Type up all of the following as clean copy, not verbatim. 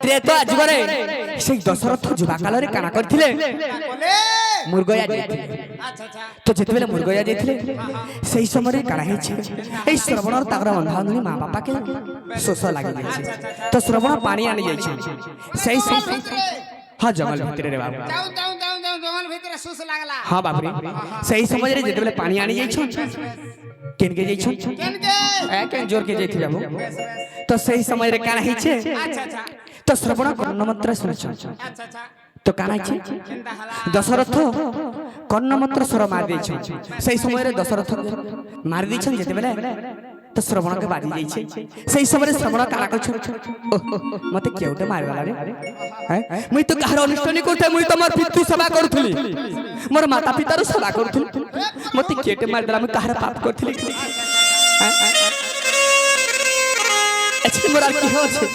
তো আজ করে সেই দশরথ যুবা কালরে কানা করଥିଲେ মুরগয়া যাইଥିଲେ তো যেতবেলে মুরগয়া যাইଥିଲେ সেই সময় কানা হয়েছে এই শ্রবণর তাগর বন্ধাবন্ধী মা বাপাকে শোষ লাগি যাইছে তো শ্রবণ পানি আনি যাইছে সেই সময় हाँ जंगल भीतर रे बाबू जंगल भीतर सुस लागला हाँ बाबू रे सही समझ रे जेतबेले पानी आनी जाई छ केन के जाई छ ए केन जोर के जाई थी बाबू तो सही समझ रे काना हिचे अच्छा अच्छा तो श्रवण कर्ण मंत्र सुन छ अच्छा अच्छा तो काना हिचे दशरथ कर्ण मंत्र स्वर मार दे छ सही समय रे दशरथ मार दी छ जेतबेले तो श्रवण के बाजी जाई छे सही समय श्रवण काना कर छ मते केउटे मारवाला रे हैं मुई तो कहार अनिष्ट नहीं करते मुई तमर पितृ सेवा करथुली मोर माता पितार सेवा करथुली मते केटे मार देला मैं कहार पाप करथुली अच्छी मोर की हो छे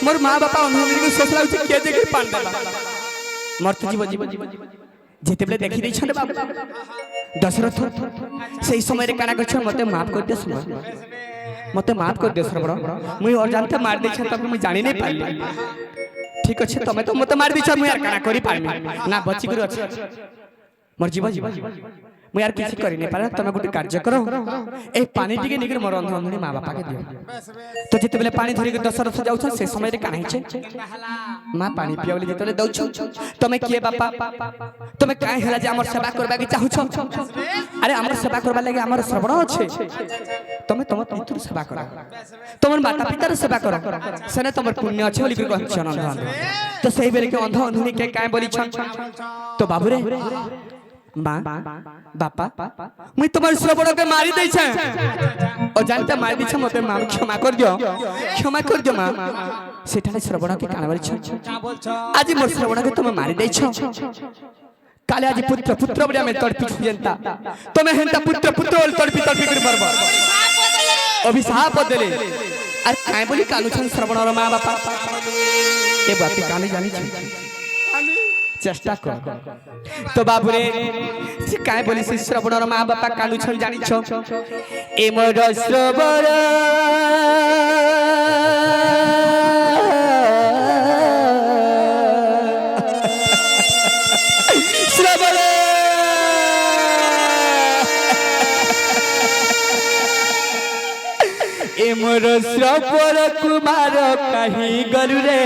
मोर मां बापा अनुमति को सोचला छै के जे के पान देला मरत जीव जीव जेतेबले देखि दै छन बाबू दशरथ सही समय रे काना करछ मते माफ कर दे समय मते माफ कर दे श्रवण मुई और जानते मार दै छ तब मुई जानि नै पाइली ठीक अच्छे तमे तो मते मार दै छ मुई यार काना करि पाइमी ना बची कर अछि मोर जीव जीव मुई यार किछि करि नै पारे तमे गुटे कार्य करो ए पानी टिके निकर मोर अंध अंधनी मां बापा के दियो तो जेतेबेले पानी धरि के दशरथ जाउ छ से समय रे काना हिचे मां पानी पियावली जेतेबेले दउ छ तमे किए बापा तमे काहे हला जे हमर सेवा करबा के चाहू छ अरे हमर सेवा करबा लागि हमर श्रवण अछि तमे तम पितृ सेवा कर तमर माता पितार सेवा कर सने तमर पुण्य अछि बोली कहन छ अंध तो सही बेले के अंध अंधनी के काहे बोली छ तो बाबू रे मां बापा मुई तमर श्रवण के मारी दै छ ओ जानते मारी दै छ मते मां क्षमा कर दियो मां सेठाले श्रवण के काना बोली छ का बोल छ आज मोर श्रवण के तुम मारी दै छ काले आज पुत्र पुत्र बड़िया में तड़पी जनता तुम्हें हेंता पुत्र पुत्र और तड़पी तड़पी कर मरबा अभिशाप देले अरे काहे बोली कालू छन श्रवण और मां बापा ए बात काने जानी छ चेष्टा कर तो बाबू रे से काहे बोली से श्रवण और मां बापा कालू छन जानी छ ए मोर श्रवण मोर श्रवण कुमार कहीं गरु रे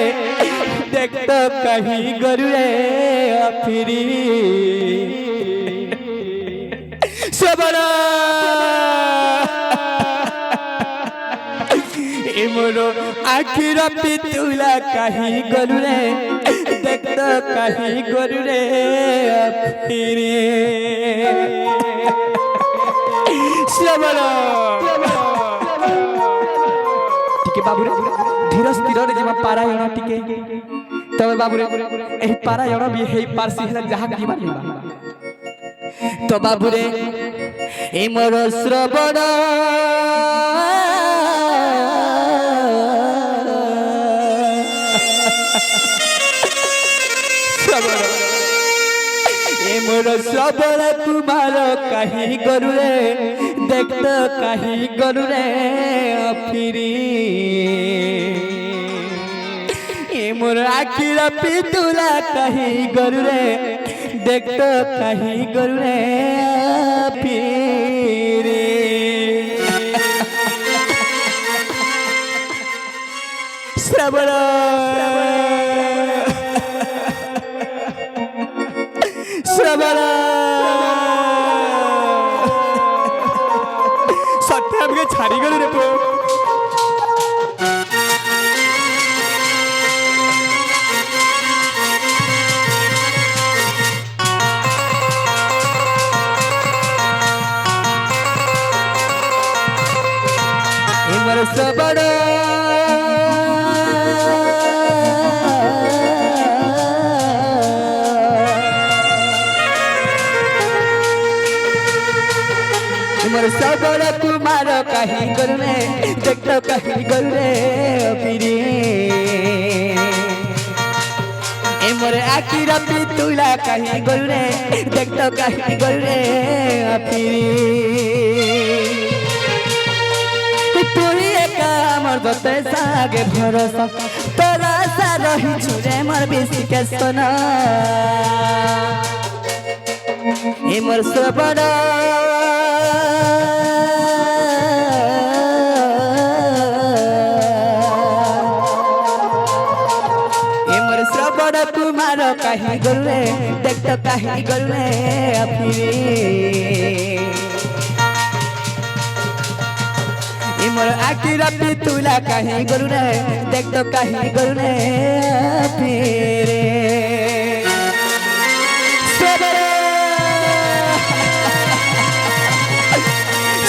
देख तो कहीं गरु रे फिरी श्रवण ए मोर आखिर पितुला कहीं गरु रे देख तो कहीं गरु रे फिरी श्रवण बाबू रे धीर स्थिर रे जमा पारायण टिके तबे बाबू रे एही पारायण भी हेई पारसी हला जहा की बानी तो बाबू रे ए मोर श्रवण ए मोर श्रवण कुमार कहीं गरु रे देख तो कहीं गरु रे फिरी ए मोर आखिर पितुला कहीं गरु रे देख तो कहीं गरु रे फिरी श्रवण श्रवण सत्य हमके छाड़ी गलु रे पो इमर श्रवण श्रवण कुमार कहीं गरु रे देख तो कहीं गरु रे फिरी ए मोर आखिर पितुला कहीं गरु रे देख तो कहीं गरु रे फिरी तोरी एक मोर दते सागे भरोसा तोरा सार रही छुरे मोर बेसी के सोना ए मोर श्रवण ए मोर श्रवण कुमार कहीं गले देख तो कहीं गले फिरे मोर आखिर तुला कहीं गुरु रे देख तो कहीं गुरु रे फिरे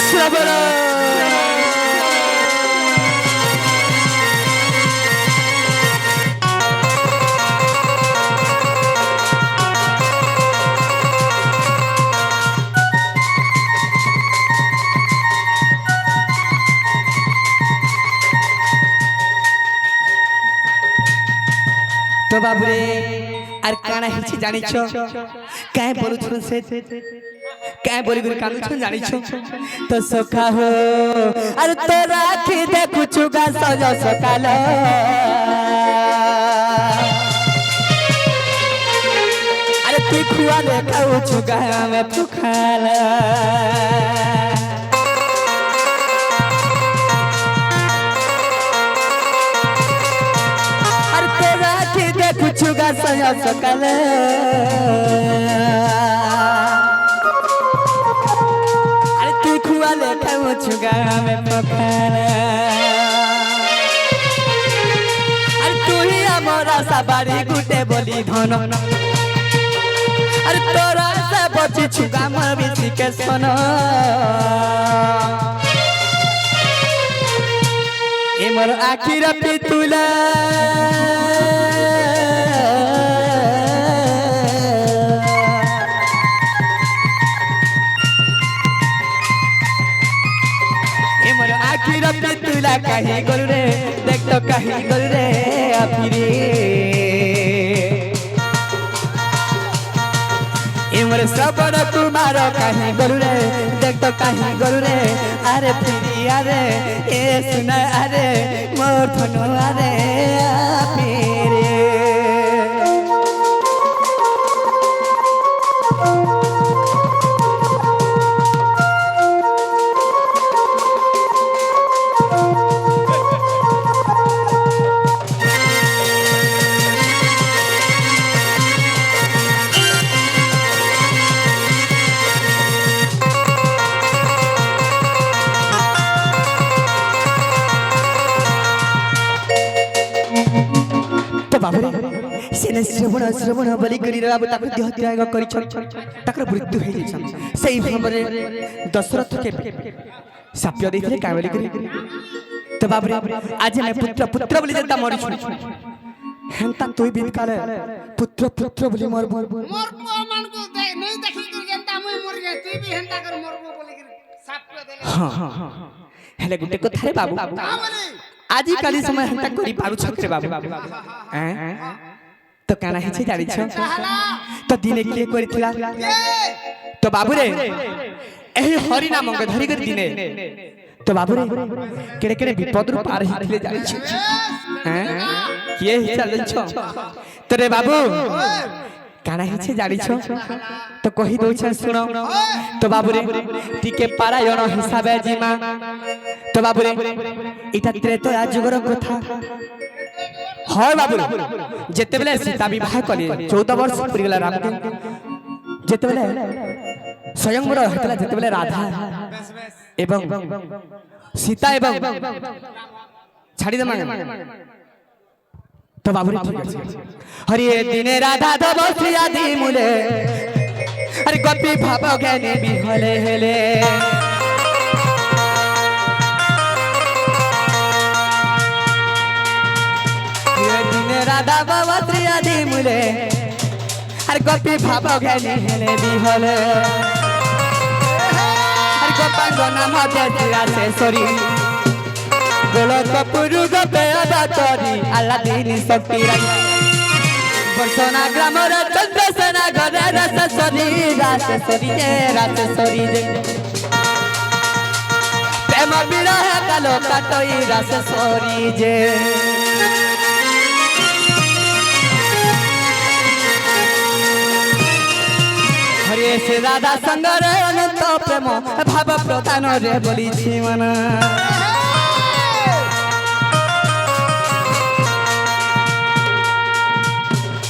श्रवण तो बाबुरे आर काना हिची जानी छो काय बोलु छन से काय बोली गुरु कानु छन जानी छो तो सखा हो अरे तो राखी देखु छुगा सजो सकाल अरे तू खुआ ले खाऊ छुगा में तू खाला छुगा सया सकाल अरे तू खुआ ले खाऊ छुगा में पखाना अरे तू ही हमारा सवारी गुटे बोली धन अरे तोरा से बची छुगा मोर बेसी के सोना ए मोर आखिर पितुला तुला कहीं गुरु रे देख तो कहीं गुरु रे फिरे इमर श्रवण कुमार कहीं गुरु रे देख तो कहीं गुरु रे अरे फिरी अरे ए सुना अरे मोर धनु अरे फिरे सेने श्रवण बलि करी बाबू ताको देह त्याग करि ताकर मृत्यु हे जाय सेही भाबरे दशरथ के साप्य देथिले काबली करी तो बाबू आज मैं पुत्र बोली जेता मरि छु हेंता तोय बीत काले पुत्र बोली मोर पुआ मन को नहीं देखि कर जेता मैं मरि जाय तू भी हेंता कर मरबो बोली कर साप्य देले हां हेले गुटे को थारे बाबू आजि काली समय हेंता करी पारु छकरे बाबू हैं तो काना हिचे जानी छ तो दिने के करथिला तो बाबू रे एही हरि नाम के धरि कर दिने तो बाबू रे केड़े केड़े विपद रु पार हिथिले जानी छ हैं के ही चलन छ तो रे बाबू काना हिचे जानी छ तो कहि दो छ सुनो तो बाबू रे टिके पारायण हिसाबे जीमा तो बाबू रे इटा त्रेता जुगर कथा हाय बाबू जेते बेले सीता विवाह कले 14 वर्ष पुरी गेला राम के जेते बेले स्वयंवर हतला जेते बेले राधा एवं सीता एवं छाड़ी दमा तो बाबू हरि दिने राधा दब श्रिया दी मुले अरे गोपी भाव ज्ञानी बिहले हेले राधा बाबा त्रियादी मुले अरे गोपी भाव ज्ञानी हेले बिहले अरे गोपांग नाम जतिरा से सरी गोलक पुरु गोपे अदातरी अल्लाह दीनी शक्ति राई बरसना ग्राम रे चंद्रसेना घरे रस सरी जे प्रेम विरह कालो काटई रस सरी जे রাধা সঙ্গরে অনন্ত প্রেম ভাব প্রধান রে বলিছি মন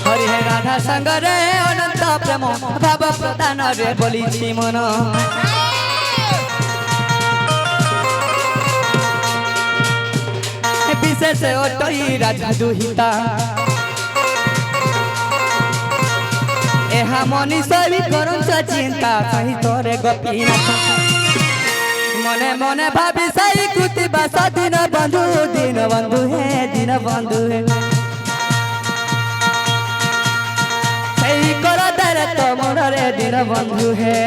হরি হে রাধা সঙ্গরে অনন্ত প্রেম ভাব প্রধান রে বলিছি মন বিশেষ ওটই রাধা দুহিতা এহা মনীষা বি করুন চিন্তা কহি তোরে গোপীনাথ মনে মনে ভাবি সাই কুতি বাসা দিন বন্ধু হে দিন বন্ধু হে সেই কর তারে তোমর রে দিন বন্ধু হে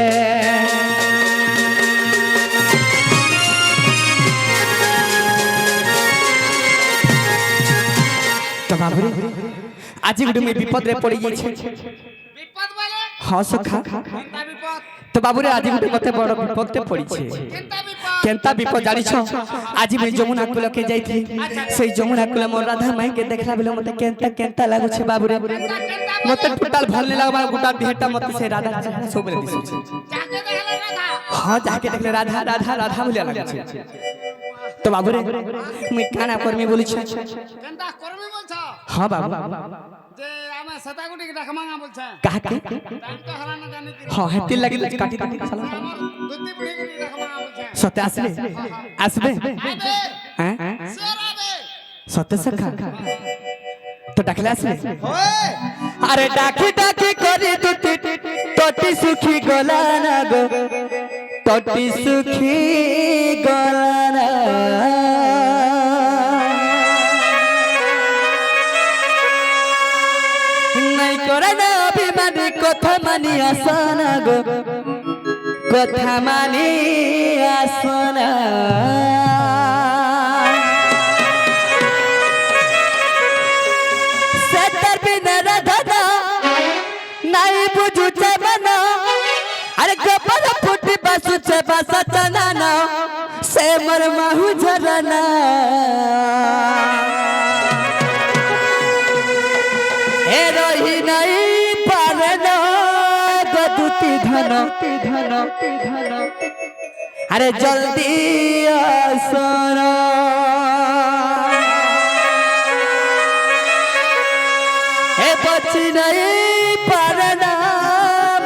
তো বাবুরে আজি গুডু মে বিপদ রে পড়ি যাইছে বিপদ বলে हाँ सखा কেনতা বিপদ तो बाबू रे आज गुटे मते बड़ विपद पड़ी छे केनता विपद जानी छ आज मैं जमुना कुल के जाई थी से जमुना कुल मोर राधा माई के देखला बेले मते केनता केनता लागु छे बाबू रे मते टोटल भलने लागबा गुटा देहटा मते से राधा सो बोले दिसु छे जाके देखले राधा हां जाके देखले राधा राधा राधा बोले लागु छे तो बाबू रे मैं काना कर्मी बोली छे কেনতা করবি বলছ हां बाबू যে আমি সতাগুটি কে ডাকমাঙ্গা বলছে कहा के টাইম তো হলা না জানি কি हां हेतिल लागी काटी काटी साला আমার দুধি বুড়ি কে ডাকমাঙ্গা বলছে सत्य आसबे आसबे আবে हैं সর আবে सत्य सखा तो डाकले आसबे ওই अरे डाकी डाकी करी तुती टटी सुखी गला ना गो टटी सुखी गला ना नहीं करे ना अभिमानी कथा मानी आसना गो कथा मानी आसना सतर बिना राधा नहीं बुझू चे बना अरे गपर फुटी बसु चे बसा चना से मर महु झरना हे रही नहीं पारना गदुती धन अरे जल्दी आसना हे बची नहीं पारना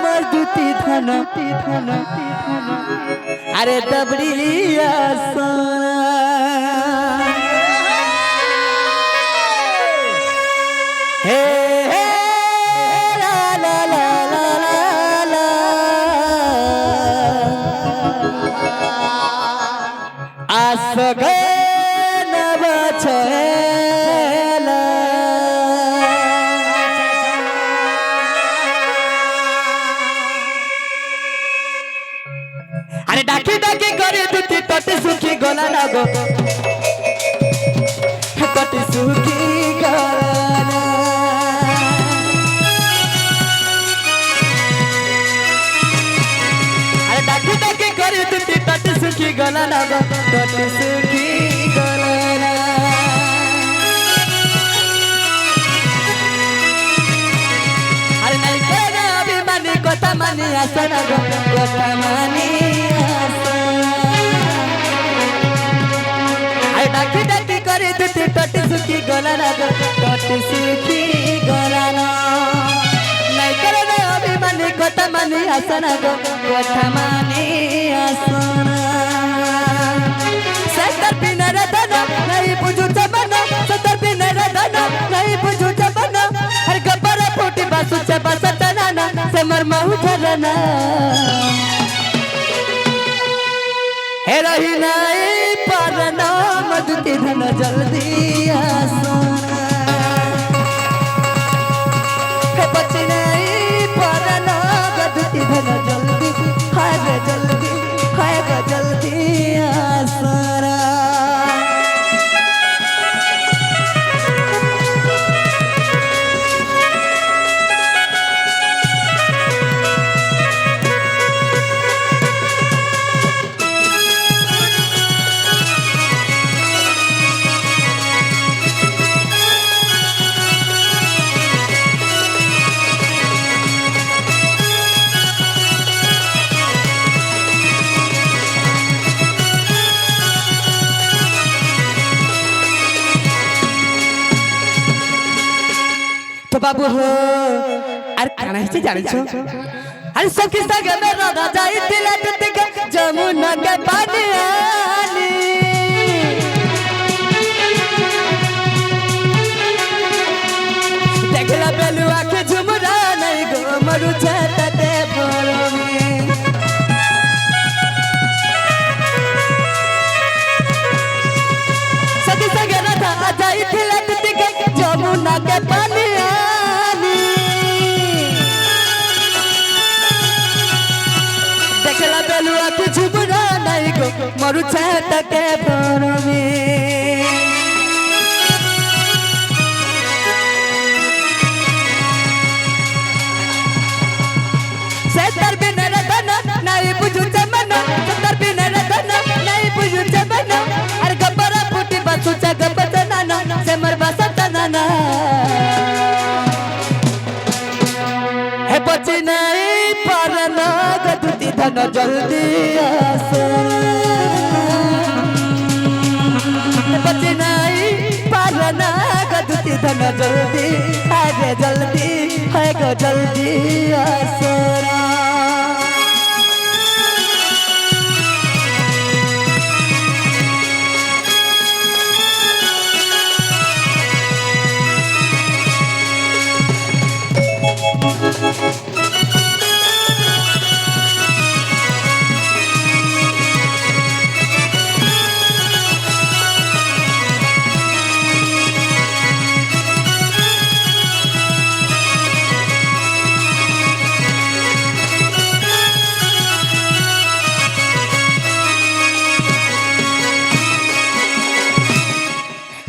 मजदूती धन अरे दबड़ी आसना हे ला ला ला ला ला आसगे नवचला अरे डाकी डाकी करे दुती टटी सुखी गला ना गो टटी सुखी गला अरे डाकी डाकी करे दुती टटी सुखी गला ना गो टटी सुखी गला अरे नहीं करे अभिमानी कथा मानी आसना गो कथा मानी डाकी डाकी करे दुती टटी सुखी गला ना गो टटी सुखी गला ना नहीं करे ना अभिमानी कथा मानी आसना गो कथा मानी आसना सतर बिना रदना नहीं बुझू जबना सतर बिना रदना नहीं बुझू जबना हर गबर फूटी बासु से बसतना ना से मर महु झरना हे रही नहीं पारना मधुती धन जल्दी आसना हे बची नहीं पारना गधुती धन जल्दी हाय गे जल्दी आसना तो बाबू हो আর কানা হইছে জানিছো আর সখী সঙ্গে মেরা রাজা ইতিলা তুতিকে যমুনা কে পানি আনি দেখলা বেলু আঁখে ঝুমরা নাই গো মরু ছাতাতে বরমে সখী সঙ্গে রাজা ইতিলা তুতিকে যমুনা কে পানি আনি দেখলা বেলু আঁখে ঝুমরা নাই গো মরু ছাতাতে বরমে Setar binara dana, nai buju jamana. Setar binara dana, nai buju jamana. Ar gabara puti basu jaga badanana, semar basa tanana. He bachi nai parana, gaduti dhana jaldi asa. He bachi nai parana, gaduti dhana jaldi, aage jaldi, hai go jaldi asara.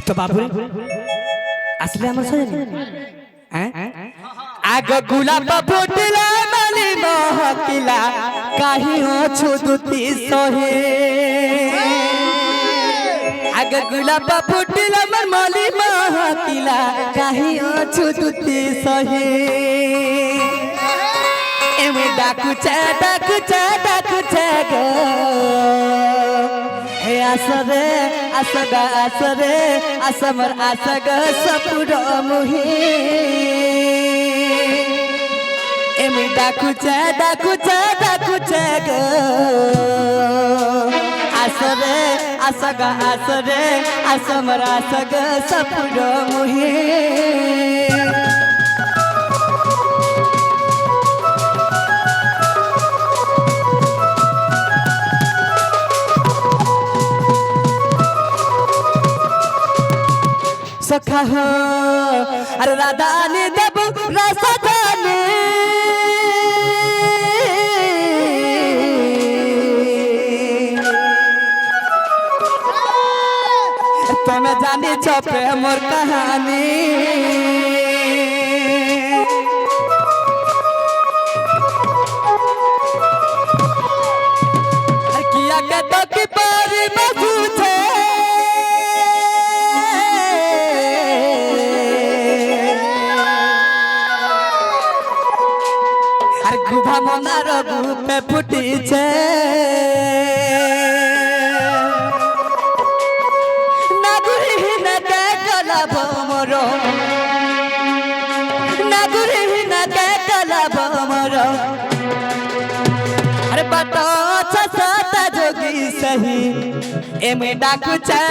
तो बाबू असले আমার সাথে হ্যাঁ আগ গুলাব ফুটলা মালি মহকিলা কাহি অছো দুতি সহে আগ গুলাব ফুটলা আমার মালি মহকিলা কাহি অছো দুতি সহে এমে ডাকু চা গো हे आसरे आसगा आसरे आसमर आसगा सपुरो मुही एमी डाकू चा गो आसरे आसगा आसरे आसमर आसगा सपुरो मुही सखा हो अरे राधा ने देव रसदा ने तुम जाने छो प्रेम और कहानी किया के तो की पारी बसू छे गुभा मनार गुपे फुटीছে नागुरहीन के गला भमर नागुरहीन के गला भमर अरे बाटा छसता जोगी सही एमे डाकू चा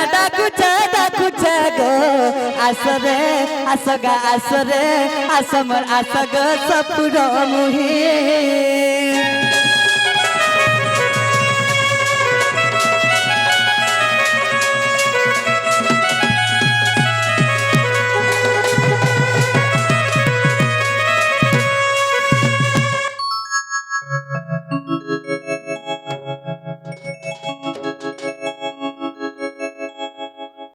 गो आसरे आसगा आसरे आसमर आसगा सपुरो मुही